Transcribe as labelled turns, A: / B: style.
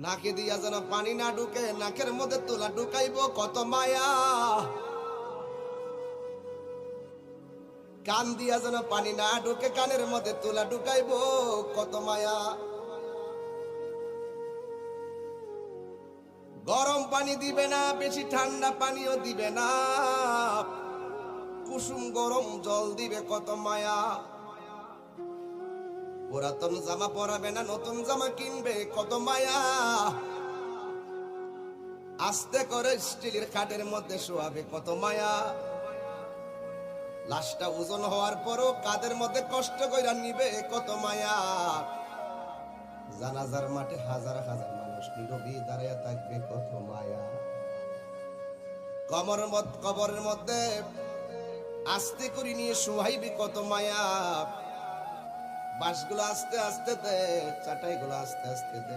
A: নাকে দিয়া যেন পানি না ঢুকে, নাকের মধ্যে তুলা ঢুকাইব কত মায়া। কান দিয়া যেন পানি না ঢুকে, কানের মধ্যে তুলা ঢুকাইব কত মায়া। গরম পানি দিবে না, বেশি ঠান্ডা পানিও দিবে না, কুসুম গরম জল দিবে কত মায়া। পুরাতন জামা পরাবে না, নতুন জামা কিনবে কত মায়া। আস্তে করে স্টিলের খাটের মধ্যে শোয়াবে কত মায়া। লাশটা ওজন হওয়ার পরও কাদের মধ্যে কষ্ট কইরা নিবে কত মায়া। জানাজার মাঠে হাজার হাজার মানুষ নীরবে দাঁড়িয়ে থাকবে কত মায়া। কবরের মধ্যে আস্তে করে নিয়ে শোয়াইবে কত মায়া। বাঁশগুলো আস্তে আস্তে দে, চাটাইগুলো আস্তে আস্তে দে।